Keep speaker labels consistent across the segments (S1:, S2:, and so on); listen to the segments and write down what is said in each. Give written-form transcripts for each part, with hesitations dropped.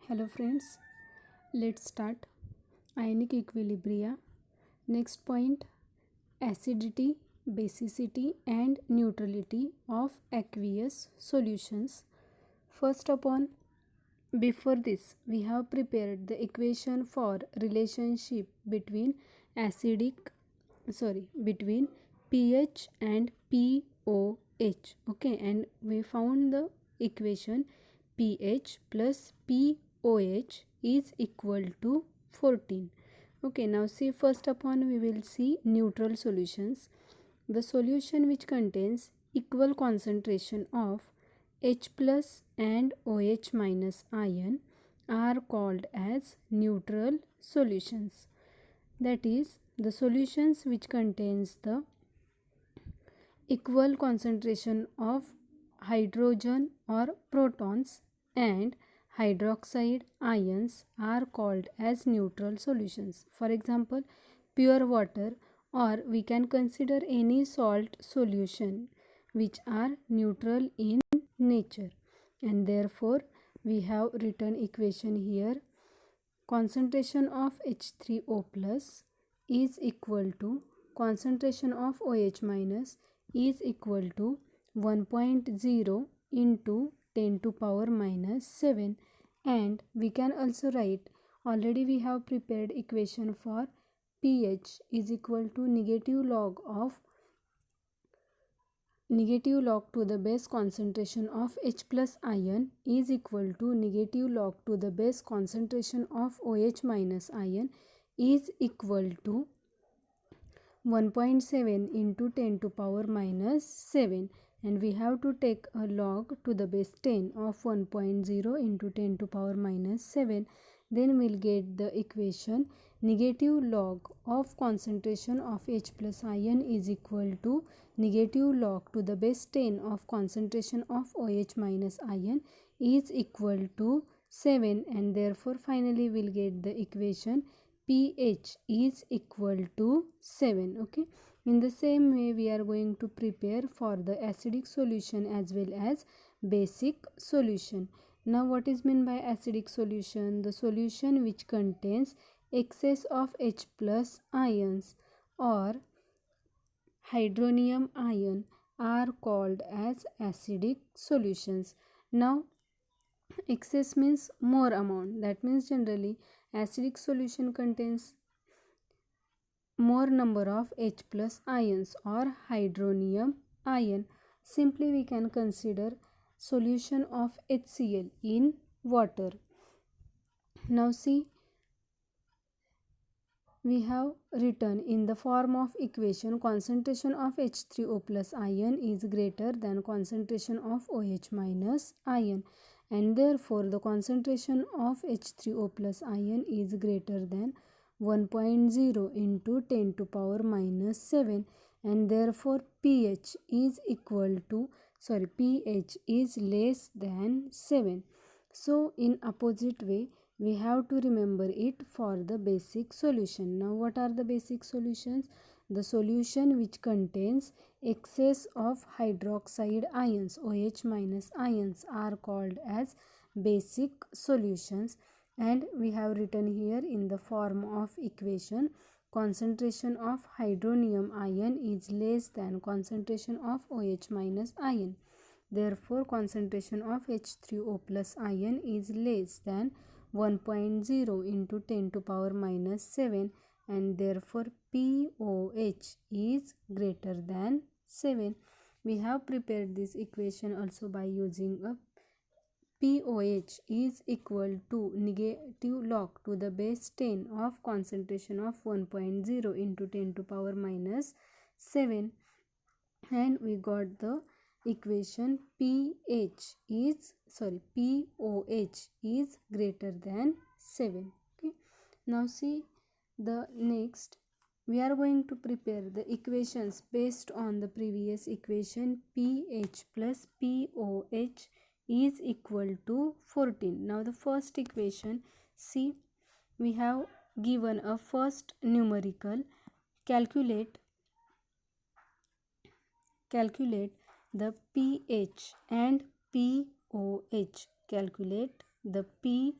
S1: Hello friends, let's start. Ionic equilibria. Next point, acidity, basicity and neutrality of aqueous solutions. First upon, before this we have prepared the equation for relationship between between pH and pOH. Okay, and we found the equation pH plus pOH is equal to 14. Okay, now see, first upon we will see neutral solutions. The solution which contains equal concentration of H plus and OH minus ion are called as neutral solutions. That is, the solutions which contains the equal concentration of hydrogen or protons and hydroxide ions are called as neutral solutions. For example, pure water, or we can consider any salt solution which are neutral in nature, and therefore we have written equation here. Concentration of H3O plus is equal to concentration of OH minus is equal to 1.0 into 10 to power minus 7, and we can also write, already we have prepared equation for pH is equal to negative log to the base concentration of H plus ion is equal to negative log to the base concentration of OH minus ion is equal to 1.7 into 10 to power minus 7, and we have to take a log to the base 10 of 1.0 into 10 to power minus 7. Then we'll get the equation negative log of concentration of H plus ion is equal to negative log to the base 10 of concentration of OH minus ion is equal to 7, and therefore finally we'll get the equation pH is equal to 7. Okay, in the same way we are going to prepare for the acidic solution as well as basic solution. Now what is meant by acidic solution? The solution which contains excess of H plus ions or hydronium ion are called as acidic solutions. Now excess means more amount. That means generally acidic solution contains more number of H plus ions or hydronium ion. Simply we can consider solution of HCl in water. Now see, we have written in the form of equation concentration of H3O plus ion is greater than concentration of OH minus ion, and therefore the concentration of H3O plus ion is greater than 1.0 into 10 to power minus 7, and therefore pH is less than 7. So in opposite way we have to remember it for the basic solution. Now what are the basic solutions? The solution which contains excess of hydroxide ions, OH minus ions, are called as basic solutions, and we have written here in the form of equation concentration of hydronium ion is less than concentration of OH minus ion. Therefore concentration of H3O plus ion is less than 1.0 into 10 to power minus 7, and therefore pOH is greater than 7. We have prepared this equation also by using a pOH is equal to negative log to the base 10 of concentration of 1.0 into 10 to power minus 7, and we got the equation pOH is greater than 7. Okay, now see the next we are going to prepare the equations based on the previous equation pH plus pOH is equal to 14. Now the first equation, see, we have given a first numerical. Calculate the pH and pOH. Calculate the pH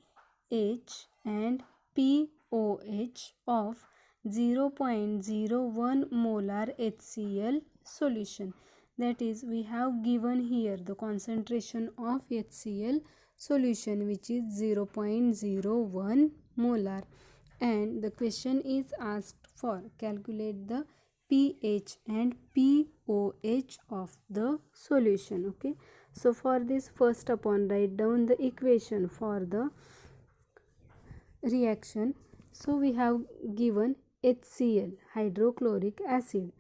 S1: pH and POH of 0.01 molar HCl solution. That is, we have given here the concentration of HCl solution, which is 0.01 molar, and the question is asked for calculate the pH and POH of the solution. Okay, so for this, first upon write down the equation for the reaction. So we have given HCl, hydrochloric acid,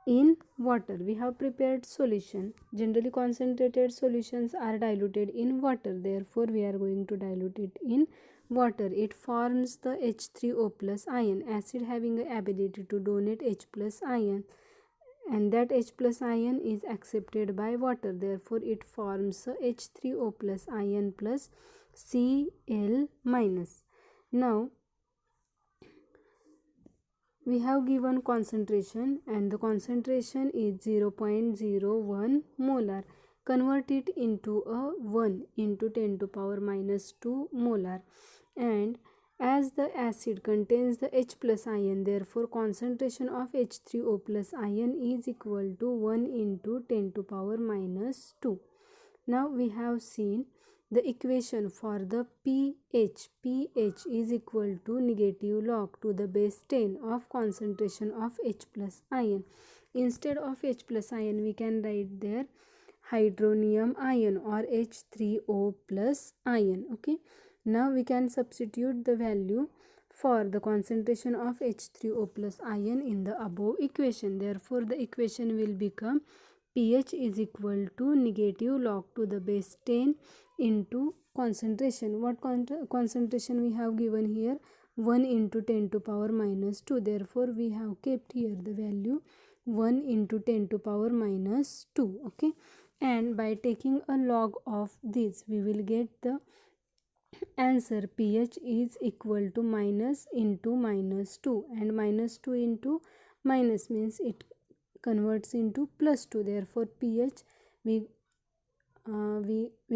S1: in water. We have prepared solution. Generally concentrated solutions are diluted in water, therefore we are going to dilute it in water. It forms the H3O plus ion, acid having the ability to donate H plus ion, and that H plus ion is accepted by water, therefore it forms a H3O plus ion plus Cl minus. Now we have given concentration, and the concentration is 0.01 molar. Convert it into a 1 into 10 to power minus 2 molar, and as the acid contains the H plus ion, therefore concentration of H3O plus ion is equal to 1 into 10 to power minus 2. Now we have seen the equation for the pH. pH is equal to negative log to the base 10 of concentration of H plus ion. Instead of H plus ion, we can write there hydronium ion or H3O plus ion. Okay, now we can substitute the value for the concentration of H3O plus ion in the above equation. Therefore the equation will become pH is equal to negative log to the base 10 into concentration. What concentration we have given here? 1 into 10 to power minus 2. Therefore we have kept here the value 1 into 10 to power minus 2. Okay, and by taking a log of this, we will get the answer. pH is equal to minus into minus 2, and minus 2 into minus means it converts into plus 2. Therefore pH we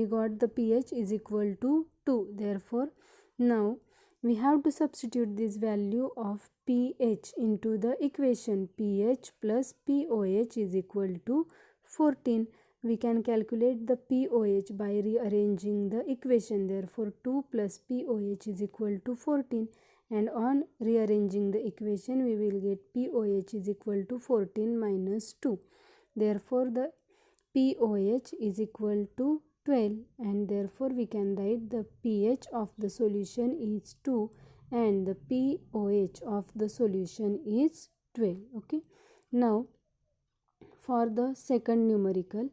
S1: got the pH is equal to 2. Therefore now we have to substitute this value of pH into the equation. pH plus POH is equal to 14. We can calculate the POH by rearranging the equation. Therefore 2 plus POH is equal to 14, and on rearranging the equation we will get POH is equal to 14 minus 2. Therefore the POH is equal to 12, and therefore we can write the pH of the solution is 2 and the POH of the solution is 12. Okay, now for the second numerical,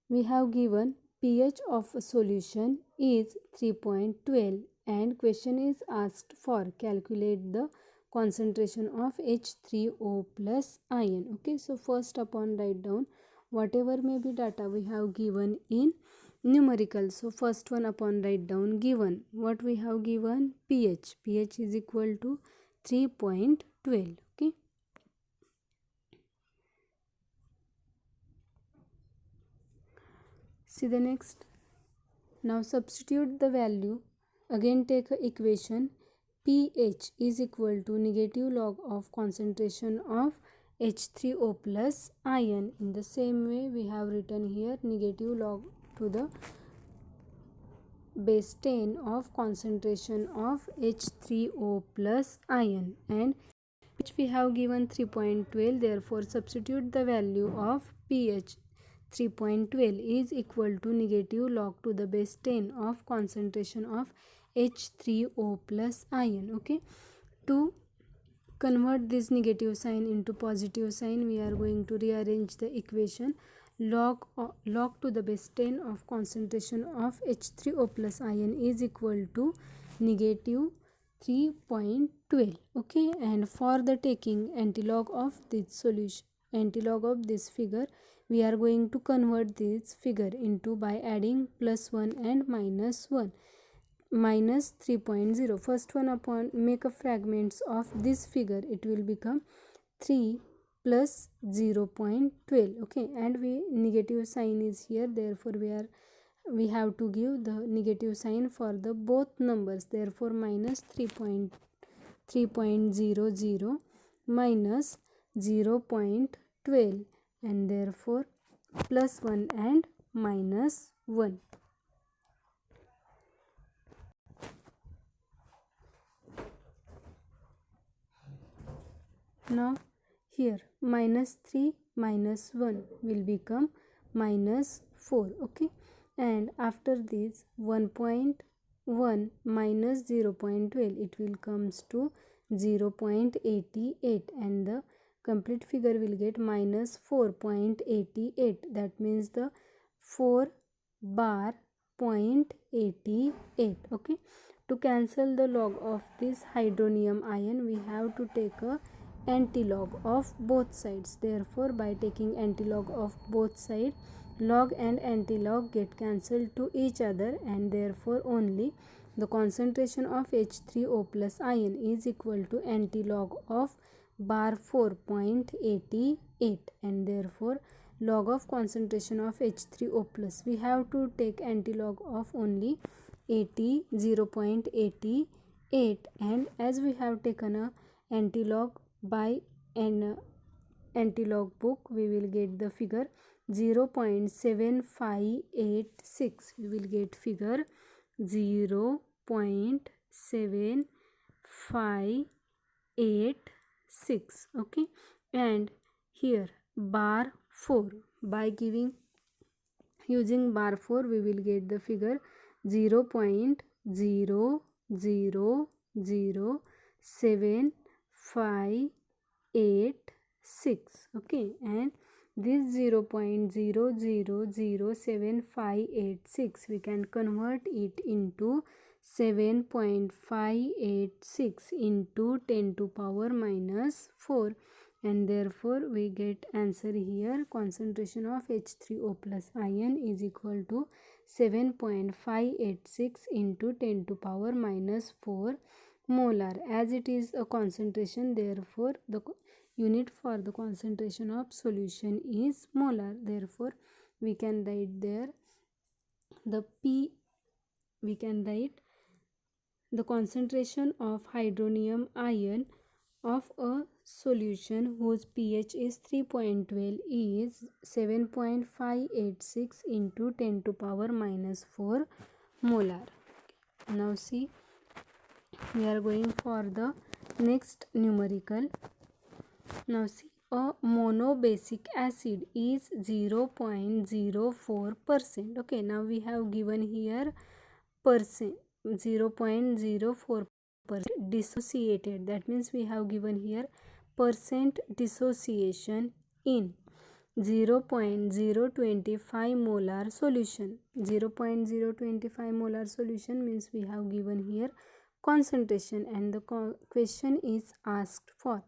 S1: we have given pH of a solution is 3.12, and question is asked for calculate the concentration of H3O plus ion. Okay, so first upon write down whatever may be data we have given in numerical. So first one upon write down given what we have given pH. pH is equal to 3.12. Okay, see the next. Now substitute the value. Again take a equation. pH is equal to negative log of concentration of H3O plus ion. In the same way we have written here negative log to the base 10 of concentration of H3O plus ion, and which we have given 3.12. Therefore substitute the value of pH. 3.12 is equal to negative log to the base 10 of concentration of H3O plus ion. Okay, to convert this negative sign into positive sign, we are going to rearrange the equation. Log to the base 10 of concentration of H3O plus ion is equal to negative 3.12. Okay, and for the taking antilog of this solution, antilog of this figure, we are going to convert this figure into by adding plus 1 and minus 1. Minus 3.0. First one upon make a fragments of this figure, it will become 3 plus 0.12. Okay, and we negative sign is here, therefore we are we have to give the negative sign for the both numbers. Therefore minus 3.00 minus 0.12, and therefore plus 1 and minus 1. Now here minus 3 minus 1 will become minus 4. Okay, and after this 1.1 minus 0.12, it will comes to 0.88, and the complete figure will get minus 4.88. that means the 4 bar 0.88. okay, to cancel the log of this hydronium ion, we have to take a antilog of both sides. Therefore by taking antilog of both sides, log and antilog get cancelled to each other, and therefore only the concentration of H3O plus ion is equal to antilog of bar 4.88, and therefore log of concentration of H3O plus, we have to take antilog of only 0.88, and as we have taken a antilog by an antilog book, we will get the figure 0.7586. we will get figure 0.7586. okay, and here bar 4, by using bar 4, we will get the figure 0.0007586. okay, and this 0.000756 we can convert it into 7.586 into 10 to power minus 4, and therefore we get answer here. Concentration of H3O plus ion is equal to 7.586 into 10 to power minus 4 molar. As it is a concentration, therefore the unit for the concentration of solution is molar. Therefore we can write there the we can write the concentration of hydronium ion of a solution whose pH is 3.12 is 7.586 into 10 to power minus 4 molar. Now see, we are going for the next numerical. Now see, a monobasic acid is 0.04%. okay, now we have given here percent 0.04% dissociated. That means we have given here percent dissociation in 0.025 molar solution. 0.025 molar solution means we have given here concentration, and the question is asked for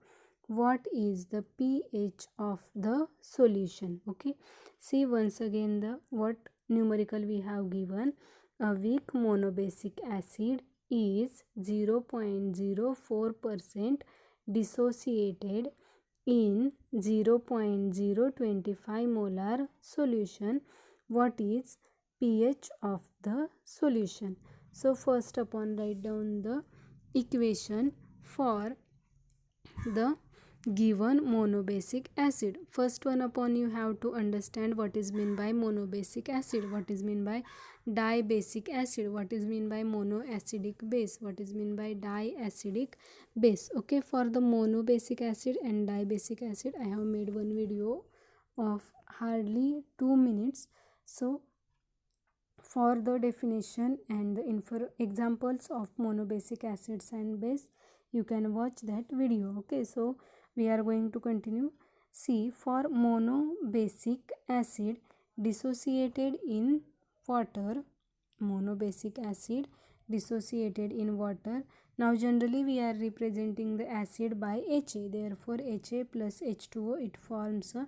S1: what is the pH of the solution. okay, see once again the what numerical we have given. A weak monobasic acid is 0.04% dissociated in 0.025 molar solution. What is pH of the solution? So first upon write down the equation for the given monobasic acid. First one upon you have to understand what is mean by monobasic acid, what is mean by dibasic acid, what is mean by monoacidic base, what is mean by diacidic base. okay, for the monobasic acid and dibasic acid I have made one video of hardly 2 minutes. So for the definition and the examples of monobasic acids and base, you can watch that video. okay, so we are going to continue. See, for monobasic acid dissociated in water, monobasic acid dissociated in water. Now generally we are representing the acid by Ha. Therefore Ha plus H2O, it forms a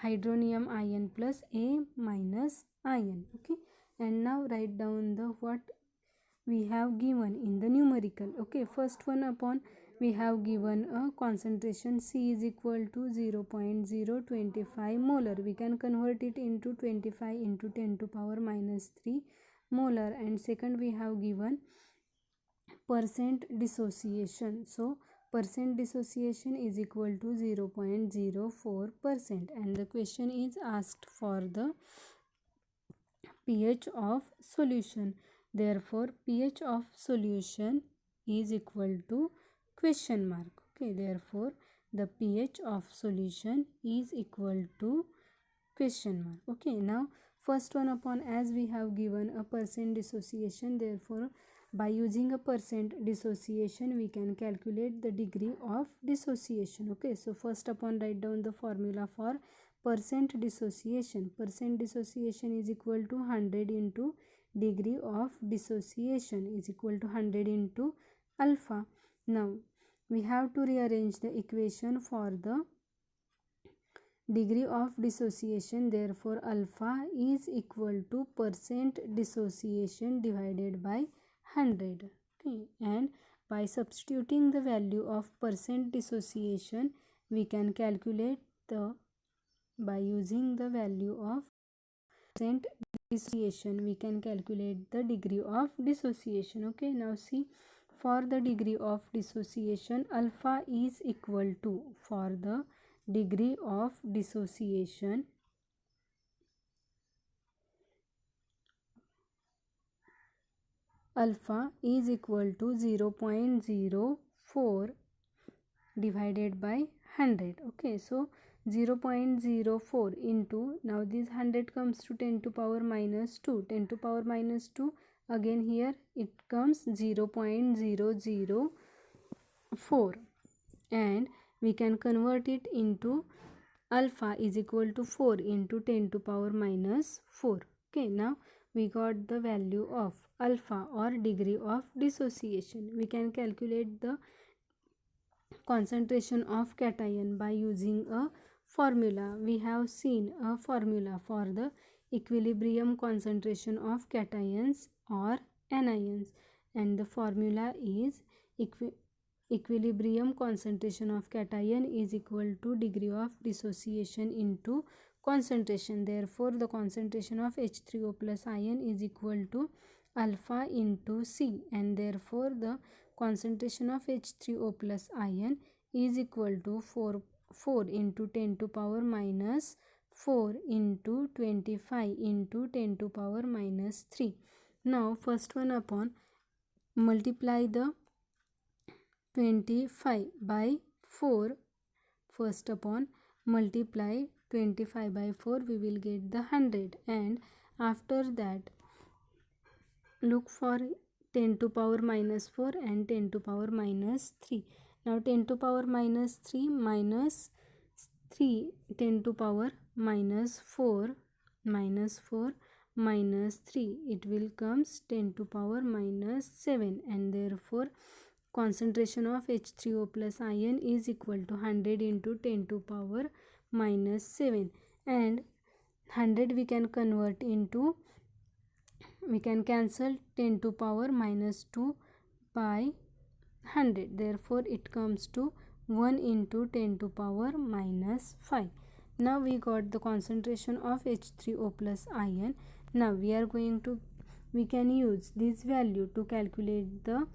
S1: hydronium ion plus A minus ion. okay, and now write down the what we have given in the numerical. okay, first one upon we have given a concentration C is equal to 0.025 molar. We can convert it into 25 into 10 to power minus 3 molar. And second, we have given percent dissociation. So percent dissociation is equal to 0.04%, and the question is asked for the pH of solution. Therefore pH of solution is equal to question mark. Okay, therefore the pH of solution is equal to question mark. Okay, now first one upon, as we have given a percent dissociation, therefore by using a percent dissociation we can calculate the degree of dissociation. Okay, so first upon, write down the formula for percent dissociation. Percent dissociation is equal to 100 into degree of dissociation is equal to 100 into alpha. Now we have to rearrange the equation for the degree of dissociation. Therefore alpha is equal to percent dissociation divided by 100. Okay, and by substituting the value of percent dissociation we can calculate the, by using the value of percent dissociation we can calculate the degree of dissociation. Okay, now see, for the degree of dissociation alpha is equal to, for the degree of dissociation alpha is equal to 0.04 divided by 100. Okay, so 0.04 into, now this 100 comes to 10 to power minus 2, 10 to power minus 2, again here it comes 0.004, and we can convert it into alpha is equal to 4 into 10 to power minus 4. Okay, now we got the value of alpha or degree of dissociation. We can calculate the concentration of cation by using a formula. We have seen a formula for the equilibrium concentration of cations or anions, and the formula is equilibrium concentration of cation is equal to degree of dissociation into concentration. Therefore the concentration of H3O plus ion is equal to alpha into C, and therefore the concentration of H3O plus ion is equal to 4 into 10 to power minus 4 into 25 into 10 to power minus 3. Now first one upon, multiply the 25 by 4. First upon multiply 25 by 4 we will get the 100, and after that look for 10 to power minus 4 and 10 to power minus 3. Now 10 to power minus 3 minus 3, 10 to power minus 4 minus 4 minus 3, it will comes 10 to power minus 7, and therefore concentration of H3O plus ion is equal to 100 into 10 to power minus 7, and 100 we can convert into, we can cancel 10 to power minus 2 by 100. Therefore it comes to 1 into 10 to power minus 5. Now we got the concentration of H3O plus ion. Now we are going to, we can use this value to calculate the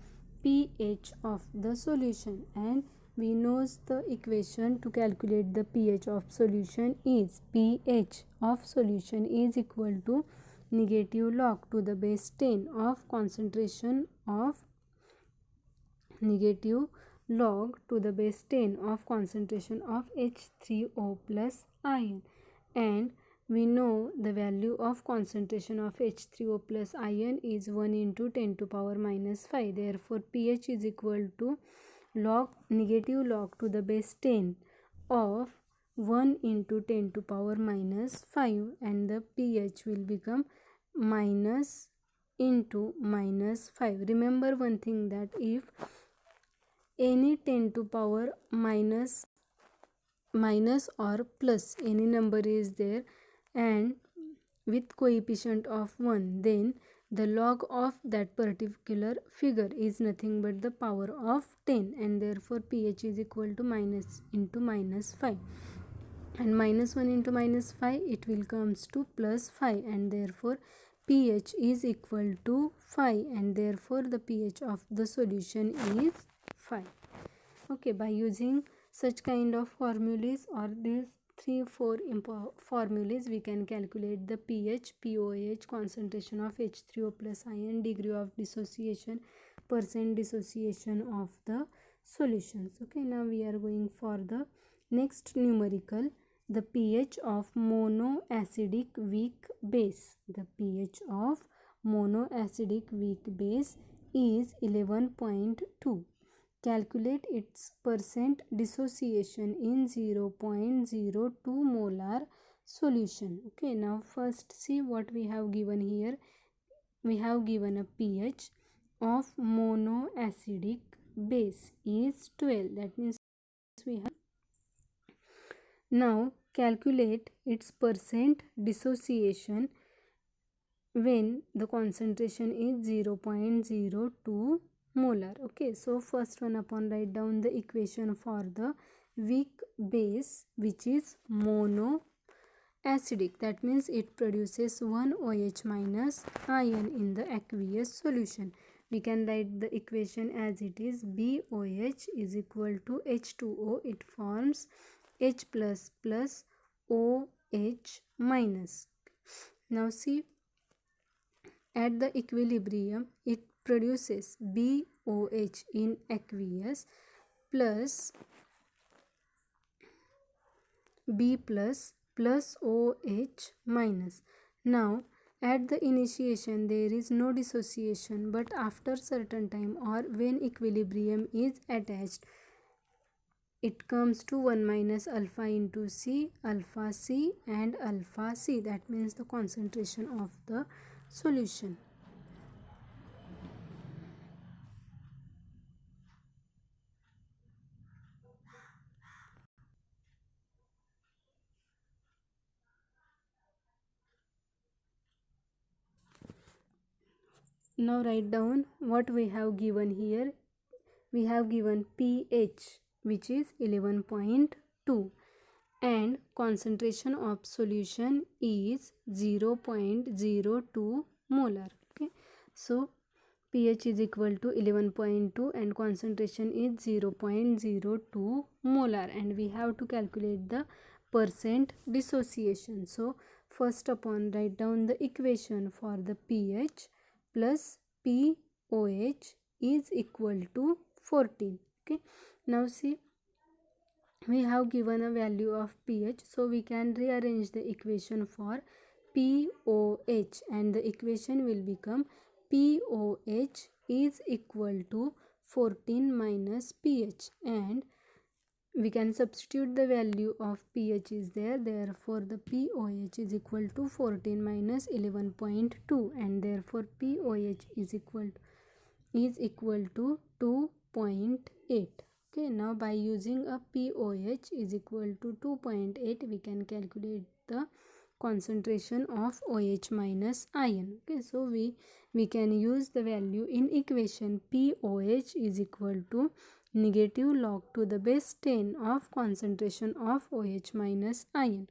S1: pH of the solution, and we know the equation to calculate the pH of solution is pH of solution is equal to negative log to the base 10 of concentration of negative log to the base 10 of concentration of H3O plus ion, and we know the value of concentration of H3O plus ion is 1 into 10 to power minus 5. Therefore pH is equal to log, negative log to the base 10 of 1 into 10 to power minus 5, and the pH will become minus into minus 5. Remember one thing, that if any 10 to power minus or plus any number is there and with coefficient of 1, then the log of that particular figure is nothing but the power of 10, and therefore pH is equal to minus into minus 5, and minus 1 into minus 5 it will comes to plus 5, and therefore pH is equal to 5, and therefore the pH of the solution is 5. Okay, by using such kind of formulas or these 3-4 formulas, we can calculate the pH, POH, concentration of H3O plus ion, degree of dissociation, percent dissociation of the solutions. Okay, now we are going for the next numerical, the pH of monoacidic weak base. The pH of monoacidic weak base is 11.2. Calculate its percent dissociation in 0.02 molar solution. Okay, now first see what we have given here. We have given a pH of monoacidic base is 12. That means we have. Now calculate its percent dissociation when the concentration is 0.02 molar. Okay, so first one, upon write down the equation for the weak base which is monoacidic. That means it produces 1 OH minus ion in the aqueous solution. We can write the equation as it is. BOH is equal to H2O. It forms H plus plus OH minus. Now see, at the equilibrium it produces BOH in aqueous plus B plus plus OH minus. Now at the initiation there is no dissociation, but after certain time or when equilibrium is attached, it comes to 1 minus alpha into C, alpha C and alpha C. That means the concentration of the solution. Now write down what we have given here. We have given pH which is 11.2 and concentration of solution is 0.02 molar. Okay, so pH is equal to 11.2 and concentration is 0.02 molar, and we have to calculate the percent dissociation. So first upon write down the equation for the pH plus POH is equal to 14. Okay, now see, we have given a value of pH, so we can rearrange the equation for POH, and the equation will become POH is equal to 14 minus pH, and we can substitute the value of pH is there, therefore the POH is equal to 14 minus 11.2, and therefore POH is equal to 2.8. Okay, now by using a POH is equal to 2.8, we can calculate the concentration of OH minus ion. Okay, so we can use the value in equation. POH is equal to negative log to the base 10 of concentration of OH minus ion.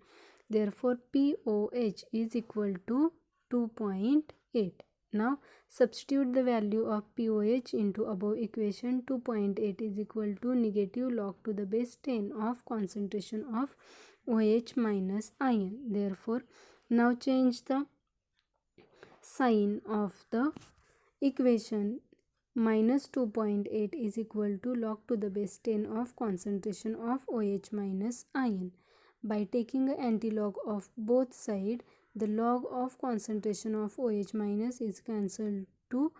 S1: Therefore POH is equal to 2.8. Now substitute the value of POH into above equation. 2.8 is equal to negative log to the base 10 of concentration of OH minus ion. Therefore now change the sign of the equation. Minus 2.8 is equal to log to the base 10 of concentration of OH minus ion. By taking an antilog of both sides, the log of concentration of OH minus is cancelled to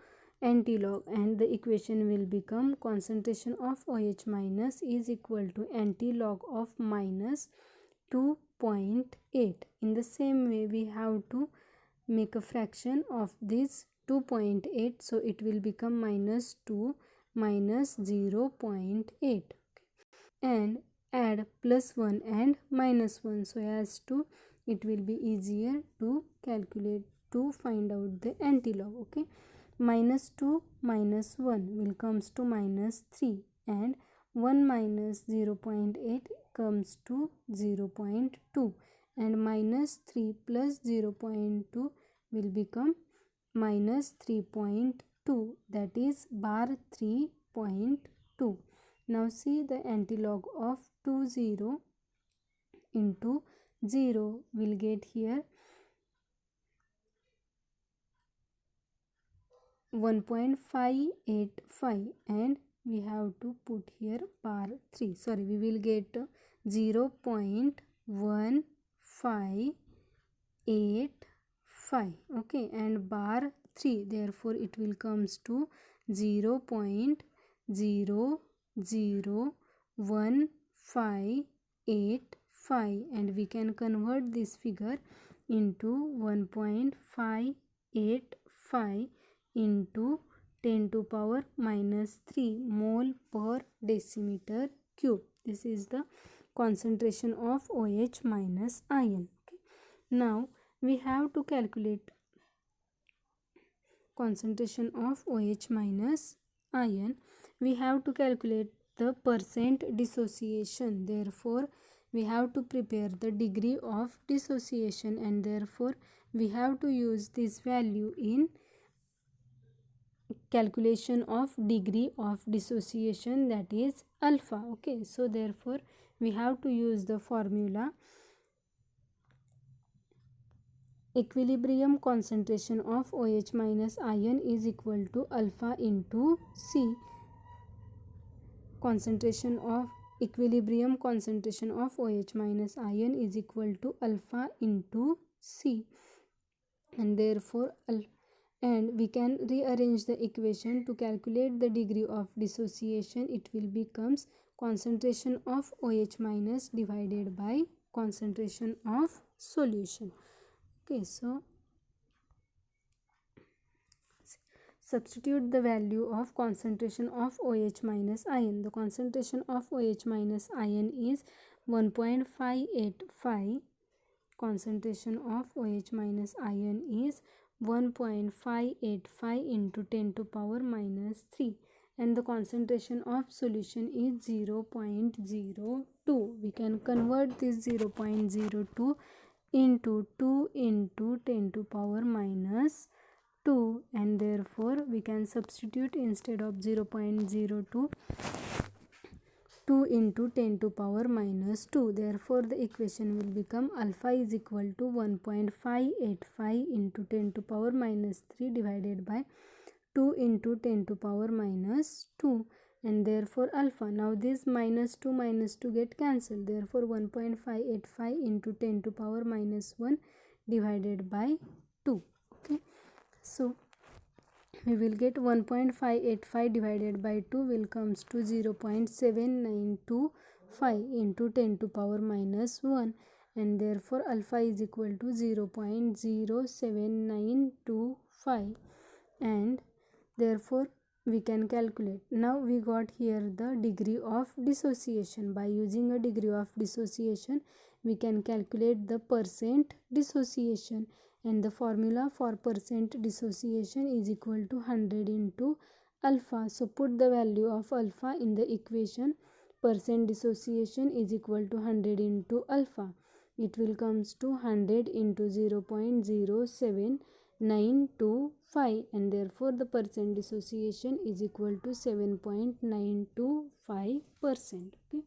S1: antilog, and the equation will become concentration of OH minus is equal to antilog of minus 2.8. In the same way, we have to make a fraction of this 2.8, so it will become minus 2 minus 0.8, and add plus 1 and minus 1 so as to it will be easier to calculate to find out the antilog. Okay, minus 2 minus 1 will comes to minus 3, and 1 minus 0.8 comes to 0.2, and minus 3 plus 0.2 will become minus 3.2, that is bar 3.2. Now see the antilog of 20 into 0 will get here 1.585, and we have to put here bar 3. Sorry, we will get 0.1585. Okay, and bar 3, therefore it will comes to 0.00158, and we can convert this figure into 1.585 into 10 to power minus 3 mole per decimeter cube. This is the concentration of OH minus ion. Okay. Now we have to calculate concentration of OH minus ion. We have to calculate the percent dissociation. Therefore we have to prepare the degree of dissociation, and therefore we have to use this value in calculation of degree of dissociation, that is alpha. Okay, so therefore we have to use the formula equilibrium concentration of OH minus ion is equal to alpha into C. Concentration of equilibrium concentration of OH minus ion is equal to alpha into C, and therefore and we can rearrange the equation to calculate the degree of dissociation. It will becomes concentration of OH minus divided by concentration of solution. Okay, so substitute the value of concentration of OH minus ion. The concentration of OH minus ion is 1.585. Concentration of OH minus ion is 1.585 into 10 to power minus 3, and the concentration of solution is 0.02. We can convert this 0.02 into 2 into 10 to power minus 2, and therefore we can substitute instead of 0.02 2 into 10 to power minus 2. Therefore the equation will become alpha is equal to 1.585 into 10 to power minus 3 divided by 2 into 10 to power minus 2, and therefore alpha. Now this minus 2 get cancelled, therefore 1.585 into 10 to power minus 1 divided by 2. Okay, so we will get 1.585 divided by 2 will comes to 0.7925 into 10 to power minus 1, and therefore alpha is equal to 0.07925, and therefore we can calculate. Now we got here the degree of dissociation. By using a degree of dissociation we can calculate the percent dissociation, and the formula for percent dissociation is equal to 100 into alpha. So put the value of alpha in the equation. Percent dissociation is equal to 100 into alpha. It will comes to 100 into 0.07925, and therefore the percent dissociation is equal to 7.925%. Okay.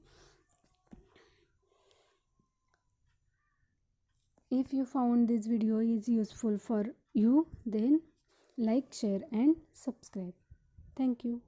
S1: If you found this video is useful for you, then like, share and subscribe. Thank you.